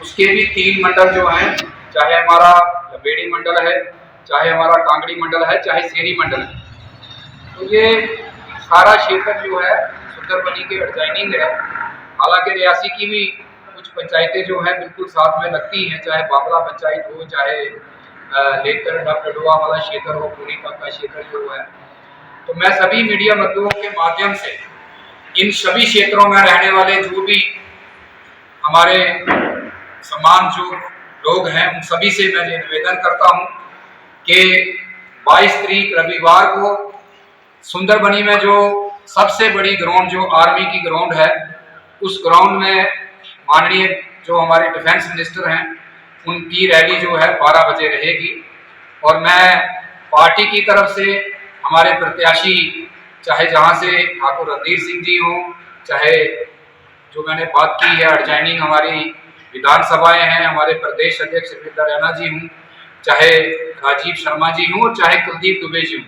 उसके भी 3 मंडल जो हैं, चाहे हमारा लंबेड़ी मंडल है, चाहे हमारा कांगड़ी मंडल है, चाहे सेरी मंडल है, तो ये सारा क्षेत्र जो है सुंदरबनी के अर्जाइनिंग है। हालांकि रियासी की भी कुछ पंचायतें जो हैं बिल्कुल साथ में लगती हैं, चाहे बाबला पंचायत हो, चाहे लेकर डबडुआ वाला क्षेत्र हो, पूरी का क्षेत्र जो है। तो मैं सभी मीडिया बंधुओं के माध्यम से इन सभी क्षेत्रों में रहने वाले जो भी हमारे समान जो लोग हैं उन सभी से मैं ये निवेदन करता हूं कि 22 तारीख रविवार को सुंदरबनी में जो सबसे बड़ी ग्राउंड जो आर्मी की ग्राउंड है, उस ग्राउंड में माननीय जो हमारे डिफेंस मिनिस्टर हैं उनकी रैली जो है 12 बजे रहेगी। और मैं पार्टी की तरफ से हमारे प्रत्याशी, चाहे जहां से ठाकुर रणधीर सिंह जी हों, चाहे जो मैंने बात की है अर्जाइनिंग हमारी विधानसभाएं हैं, हमारे प्रदेश अध्यक्ष रविंद्र रैना जी हों, चाहे राजीव शर्मा जी हों और चाहे कुलदीप दुबे जी हों,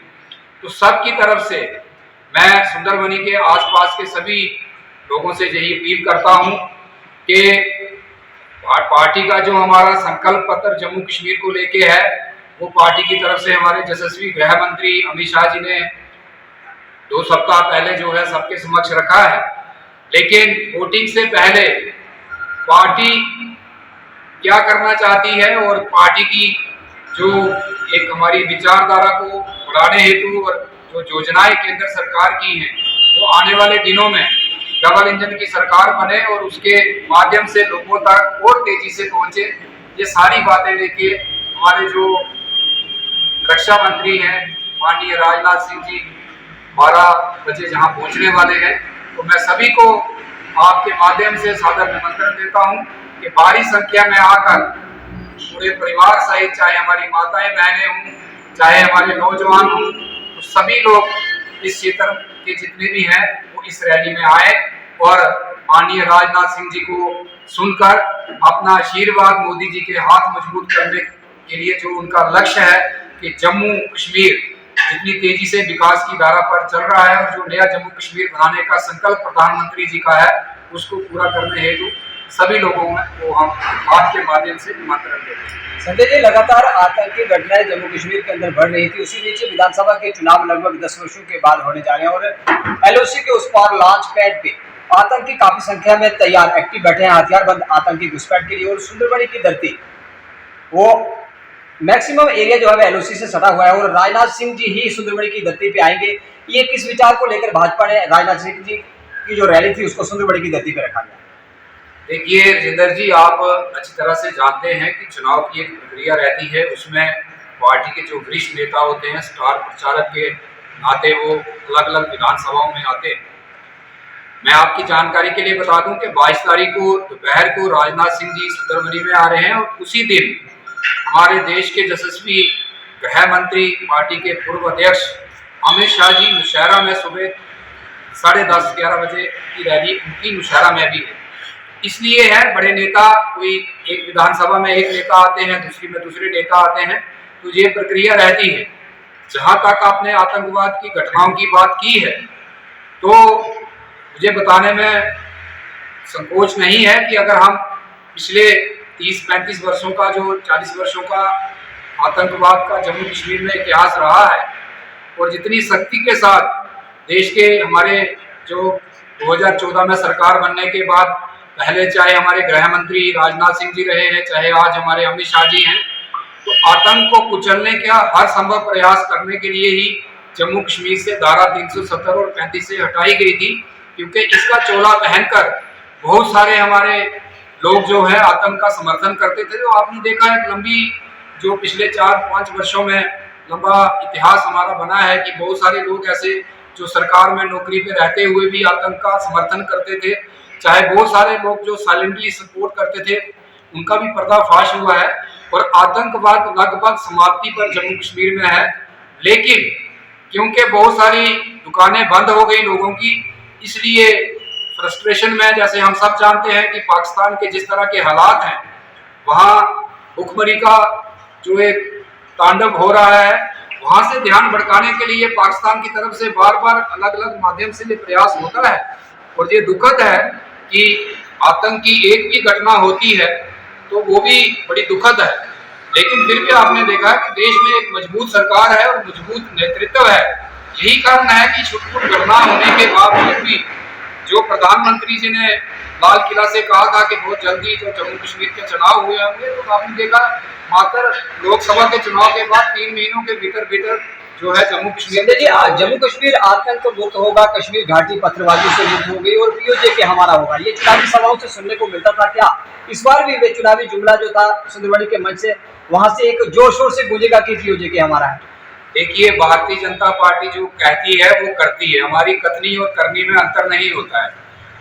तो सब की तरफ से मैं सुंदरबनी के आसपास के सभी लोगों से यही अपील करता हूं कि पार्टी का जो हमारा संकल्प पत्र जम्मू कश्मीर को लेके है, वो पार्टी की तरफ से हमारे यशस्वी गृह मंत्री अमित शाह जी ने 2 सप्ताह पहले जो है सबके समक्ष रखा है। लेकिन वोटिंग से पहले पार्टी क्या करना चाहती है और पार्टी की जो एक हमारी विचारधारा को बढ़ाने हेतु और जो योजनाएं केंद्र सरकार की हैं, वो आने वाले दिनों में डबल इंजन की सरकार बने और उसके माध्यम से लोगों तक और तेजी से पहुंचे। ये सारी बातें लेके हमारे जो रक्षा मंत्री हैं माननीय राजनाथ सिंह जी 12 बजे जहां पहुंचने वाले हैं, तो मैं सभी को आपके माध्यम से सादर निमंत्रण देता हूं कि भारी संख्या में आकर पूरे परिवार सहित, चाहे हमारी माताएं बहनें हों, चाहे हमारे नौजवान हों, तो सभी लोग इस क्षेत्र के जितने भी हैं वो इस रैली में आए और माननीय राजनाथ सिंह जी को सुनकर अपना आशीर्वाद मोदी जी के हाथ मजबूत करने के लिए जो उनका लक्ष्य है कि जम्मू कश्मीर जितनी तेजी से विकास की धारा पर चल रहा है और जो नया जम्मू कश्मीर बनाने का संकल्प प्रधानमंत्री जी का है, उसको पूरा करने हेतु सभी लोगों को हम आपके माध्यम से निमंत्रण देते हैं। संजय जी, लगातार आतंकी घटनाएं जम्मू कश्मीर के अंदर बढ़ रही थी, उसी बीच विधानसभा के चुनाव लगभग 10 वर्षों के बाद होने जा रहे हैं और एलओसी के उस पार लॉन्च पैड पे आतंकी काफी संख्या में तैयार एक्टिव बैठे हैं हथियारबंद आतंकी घुसपैठ के लिए। और सुंदरबनी की धरती वो मैक्सिमम एरिया जो है एलओसी से सटा हुआ है और राजनाथ सिंह जी ही सुंदरबनी की धरती पे आएंगे। ये किस विचार को लेकर भाजपा ने राजनाथ सिंह जी की जो रैली थी उसको सुंदरबनी की धरती पे रखा गया? देखिए जिंदर जी, आप अच्छी तरह से जानते हैं कि चुनाव की एक प्रक्रिया रहती है, उसमें पार्टी के जो वरिष्ठ नेता होते हैं, स्टार प्रचारक के नाते वो अलग अलग विधानसभाओं में आते हैं। मैं आपकी जानकारी के लिए बता दूं कि 22 तारीख को दोपहर को राजनाथ सिंह जी सुंदरबनी में आ रहे हैं और उसी दिन हमारे देश के यशस्वी गृह मंत्री, पार्टी के पूर्व अध्यक्ष अमित शाह जी नौशहरा में सुबह 10:30-11 बजे की रैली उनकी नौशहरा में भी है। इसलिए है बड़े नेता कोई एक विधानसभा में एक नेता आते हैं, दूसरी में दूसरे नेता आते हैं, तो ये प्रक्रिया रहती है। जहां तक आपने आतंकवाद की घटनाओं की बात की है, तो मुझे बताने में संकोच नहीं है कि अगर हम पिछले 30-35 वर्षों का, जो 40 वर्षों का आतंकवाद का जम्मू कश्मीर में इतिहास रहा है और जितनी सख्ती के साथ देश के हमारे जो 2014 में सरकार बनने के बाद पहले चाहे हमारे गृह मंत्री राजनाथ सिंह जी रहे हैं, चाहे आज हमारे अमित शाह जी हैं, तो आतंक को कुचलने का हर संभव प्रयास करने के लिए ही जम्मू कश्मीर से धारा 370 और 35 से हटाई गई थी, क्योंकि इसका चोला पहनकर बहुत सारे हमारे लोग जो है आतंक का समर्थन करते थे। तो आपने देखा है लंबी जो पिछले 4-5 वर्षों में लंबा इतिहास हमारा बना है कि बहुत सारे लोग ऐसे जो सरकार में नौकरी पे रहते हुए भी आतंक का समर्थन करते थे, चाहे बहुत सारे लोग जो साइलेंटली सपोर्ट करते थे, उनका भी पर्दाफाश हुआ है और आतंकवाद लगभग समाप्ति पर जम्मू कश्मीर में है। लेकिन क्योंकि बहुत सारी दुकानें बंद हो गई लोगों की, इसलिए फ्रस्ट्रेशन में, जैसे हम सब जानते हैं कि पाकिस्तान के जिस तरह के हालात हैं, वहाँ भुखमरी का जो एक तांडव हो रहा है, वहां से ध्यान भटकाने के लिए पाकिस्तान की तरफ से बार बार अलग अलग माध्यम से ये प्रयास होता है। और ये दुखद है कि आतंक की एक भी घटना होती है तो वो भी बड़ी दुखद है। लेकिन फिर भी आपने देखा कि देश में एक मजबूत सरकार है और मजबूत नेतृत्व है। यही कारण है कि छुटपुट घटना होने के बावजूद भी जो प्रधानमंत्री जी ने लाल किला से कहा था कि बहुत जल्दी जो जम्मू कश्मीर के चुनाव हुए होंगे, तो आपने देखा मात्र लोकसभा के चुनाव के बाद 3 महीनों के भीतर भीतर जो है जम्मू कश्मीर जम्मू कश्मीर आतंक मुक्त होगा, कश्मीर घाटी पत्थरबाजी से मुक्त हो गई और पीओजे के हमारा होगा, ये चुनावी सभाओं से सुनने को मिलता था। क्या इस बार भी वे चुनावी जुमला जो था सुंदरबनी के मंच से वहां से एक जोर शोर से गूंजेगा कि पीओजे के हमारा है? देखिए, भारतीय जनता पार्टी जो कहती है वो करती है। हमारी कथनी और करनी में अंतर नहीं होता है।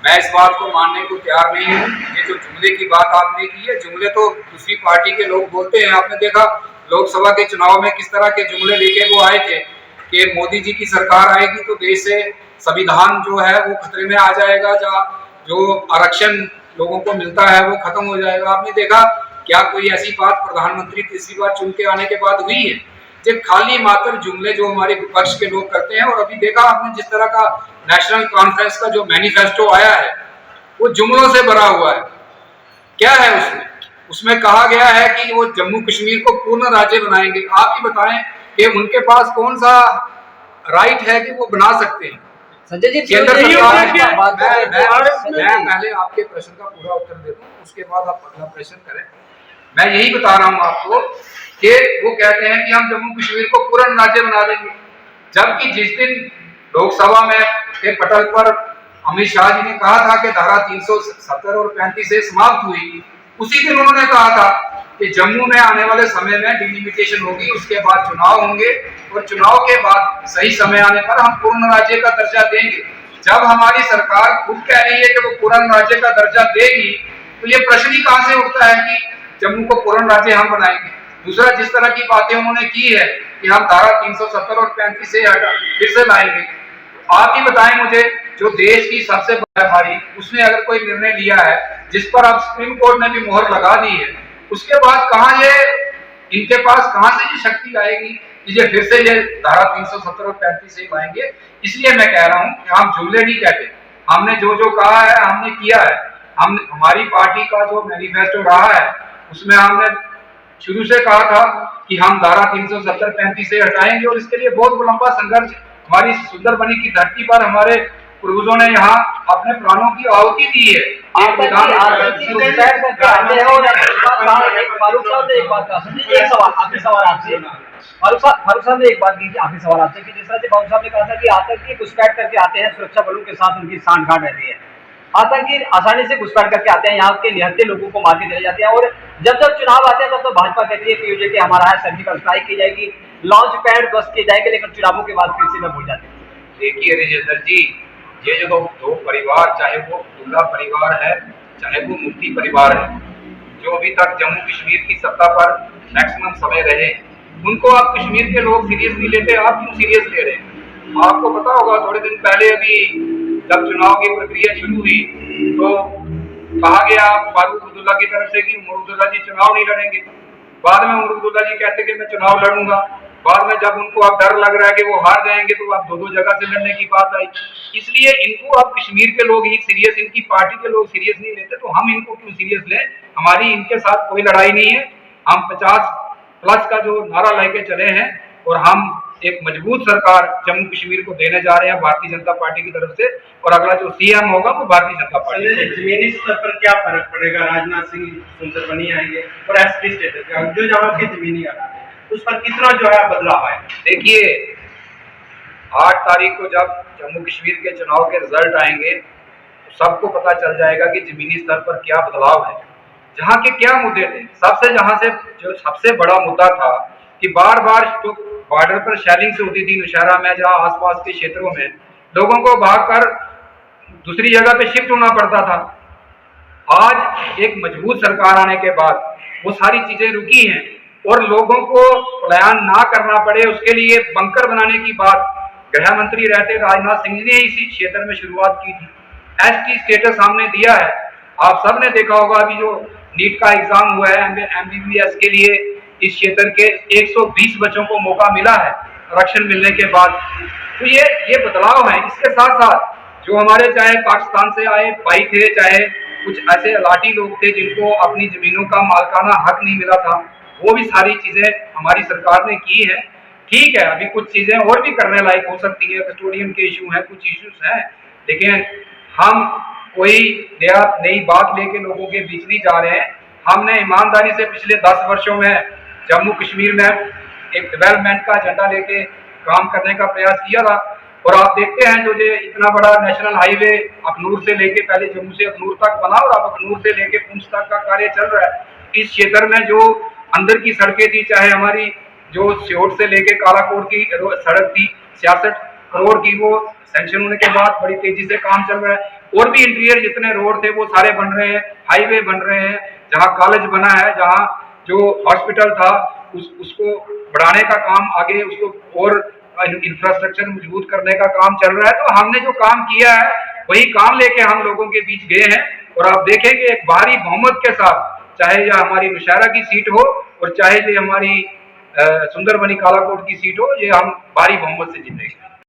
मैं इस बात को मानने को तैयार नहीं हूँ। ये जो जुमले की बात आपने की है, जुमले तो दूसरी पार्टी के लोग बोलते हैं। आपने देखा लोकसभा के चुनाव में किस तरह के जुमले लेके वो आए थे कि मोदी जी की सरकार आएगी तो देश से संविधान जो है वो खतरे में आ जाएगा, जो आरक्षण लोगों को मिलता है वो खत्म हो जाएगा। आपने देखा क्या कोई ऐसी बात प्रधानमंत्री तीसरी बार चुन के आने के बाद हुई है? जब खाली मात्र जुमले जो हमारे विपक्ष के लोग करते हैं। और अभी देखा आपने जिस तरह का नेशनल कॉन्फ्रेंस का जो मैनिफेस्टो आया है वो जुमलों से भरा हुआ है। क्या है उसमें कहा गया है कि वो जम्मू कश्मीर को पूर्ण राज्य बनाएंगे। आप ही बताएं कि उनके पास कौन सा राइट है कि वो बना सकते हैं? संजय जी, केंद्र सरकार मैं पहले आपके प्रश्न का पूरा उत्तर देता हूँ, उसके बाद आप अगला प्रश्न करें। मैं यही बता रहा हूँ आपको कि वो कहते हैं कि हम जम्मू कश्मीर को पूर्ण राज्य बना देंगे, जबकि जिस दिन लोकसभा में के पटल पर अमित शाह जी ने कहा था कि धारा 370 और 35 से समाप्त हुई, उसी दिन उन्होंने कहा था कि जम्मू में आने वाले समय में डिलिमिटेशन होगी, उसके बाद चुनाव होंगे और चुनाव के बाद सही समय आने पर हम पूर्ण राज्य का दर्जा देंगे। जब हमारी सरकार खुद कह रही है कि वो पूर्ण राज्य का दर्जा देगी, तो ये प्रश्न ही कहां से उठता है कि जम्मू को पूर्ण राज्य हम बनाएंगे। दूसरा, जिस तरह की बातें उन्होंने की है कि हम धारा 370 और 35 से फिर से लाएंगे, आप ही बताएं मुझे, जो देश की सबसे बड़ी उसने अगर कोई निर्णय लिया है जिस पर अब सुप्रीम कोर्ट ने भी मोहर लगा दी है, उसके बाद कहां ये इनके पास कहां से ये शक्ति आएगी कि ये फिर से ये धारा 370 और 35 से लाएंगे? इसलिए मैं कह रहा हूं कि हम जुमले नहीं कहते। हमने जो जो कहा है हमने किया है। हमारी पार्टी का जो मैनिफेस्टो रहा है उसमें हमने शुरू से कहा था कि हम धारा 370-35 से हटाएंगे और इसके लिए बहुत लंबा संघर्ष हमारी सुंदरबनी की धरती पर हमारे पूर्वजों ने यहाँ अपने प्राणों की आहुति दी है। सवाल आपसे कि जिस तरह से बाबू साहब ने कहा था कि आतंकी घुसपैठ करके आते हैं, सुरक्षा बलों के साथ उनकी सांठगांठ रहती है, आतंकी आसानी से घुसपैठ करके आते हैं, यहाँ के निहत्थे लोगों को मार के चले जाते हैं और जब जब चुनाव आते हैं तब तो भाजपा कहती है पीओजे के हमारा है, सर्जिकल स्ट्राइक की जाएगी, लॉन्च पैड बस किए जाएंगे, लेकिन चुनावों के बाद फिर से में भूल जाते हैं। देखिए राजेंद्र जी, ये जो दो परिवार, चाहे वो अब्दुल्ला परिवार है चाहे वो मुफ्ती परिवार है, जो अभी तक जम्मू कश्मीर की सत्ता पर मैक्सिमम समय रहे, उनको आप कश्मीर के लोग सीरियस नहीं लेते। आप क्यों सीरियस ले रहे हैं? आपको पता होगा थोड़े दिन पहले अभी जब चुनाव की प्रक्रिया शुरू हुई तो कहा गया फारूक अब्दुल्ला की तरफ से कि उमर अब्दुल्ला जी चुनाव नहीं लड़ेंगे। बाद में उमर अब्दुल्ला जी कहते कि मैं चुनाव लड़ूंगा। बाद में जब उनको अब डर लग रहा है कि वो हार जाएंगे तो अब दो जगह से लड़ने की बात आई। इसलिए इनको अब कश्मीर के लोग ही सीरियस, इनकी पार्टी के लोग सीरियस नहीं लेते, तो हम इनको क्यों सीरियस लें? हमारी इनके साथ कोई लड़ाई नहीं है। हम 50+ का जो नारा लेके चले हैं और हम एक मजबूत सरकार जम्मू कश्मीर को देने जा रहे हैं भारतीय जनता पार्टी की तरफ से, और अगला जो सीएम होगा वो भारतीय जनता पार्टी। जमीनी स्तर पर क्या फर्क पड़ेगा? राजनाथ सिंह सुंदरबनी आएंगे और एसपी स्टेटस का जो जहाँ के जमीनी उस पर कितना जो है बदलाव आए? देखिए, 8 तारीख को जब जम्मू कश्मीर के चुनाव के रिजल्ट आएंगे तो सबको पता चल जाएगा कि जमीनी स्तर पर क्या बदलाव है, जहाँ के क्या मुद्दे थे। जो सबसे बड़ा मुद्दा था कि बार बार तो बॉर्डर पर शेलिंग से होती थी नौशहरा में, जहाँ आसपास के क्षेत्रों में लोगों को भागकर दूसरी जगह पे शिफ्ट होना पड़ता था। आज एक मजबूत सरकार आने के बाद वो सारी चीजें रुकी हैं और लोगों को पलायन ना करना पड़े उसके लिए बंकर बनाने की बात गृह मंत्री रहते राजनाथ सिंह ने इसी क्षेत्र में शुरुआत की थी। एसटी स्टेटस हमने दिया है। आप सब ने देखा होगा अभी जो नीट का एग्जाम हुआ है MBBS के लिए, इस क्षेत्र के 120 बच्चों को मौका मिला है आरक्षण मिलने के बाद। तो ये बदलाव है। इसके साथ साथ जो हमारे चाहे पाकिस्तान से आए भाई थे, चाहे कुछ ऐसे अलाटी लोग थे जिनको अपनी जमीनों का मालकाना हक नहीं मिला था, वो भी सारी चीजें हमारी सरकार ने की है। ठीक है, अभी कुछ चीजें और भी करने लायक हो सकती है, कस्टोडियन के इशू हैं, कुछ इश्यूज हैं, लेकिन हम कोई नई बात लेके लोगों के बीच नहीं जा रहे हैं। हमने ईमानदारी से पिछले 10 वर्षों में जम्मू कश्मीर में एक डेवलपमेंट का एजेंडा लेके काम करने का प्रयास किया था, और आप देखते हैं जो ये इतना बड़ा नेशनल हाईवे अखनूर से लेके, पहले जम्मू से अखनूर तक बना और अब अखनूर से लेके पुंछ तक का कार्य चल रहा है। इस क्षेत्र में जो अंदर की सड़कें थी, चाहे हमारी जो सियोट से लेके कालाकोट की सड़क थी 66 करोड़ की, वो सैंक्शन होने के बाद बड़ी तेजी से काम चल रहा है। और भी इंटीरियर जितने रोड थे वो सारे बन रहे हैं, हाईवे बन रहे हैं, जहाँ कॉलेज बना है, जहाँ जो हॉस्पिटल था उसको बढ़ाने का काम आगे, उसको और इंफ्रास्ट्रक्चर मजबूत करने का काम चल रहा है। तो हमने जो काम किया है वही काम लेके हम लोगों के बीच गए हैं, और आप देखेंगे एक भारी बहुमत के साथ, चाहे यह हमारी नौशहरा की सीट हो और चाहे ये हमारी सुंदरबनी कालाकोट की सीट हो, ये हम भारी बहुमत से जीतेंगे।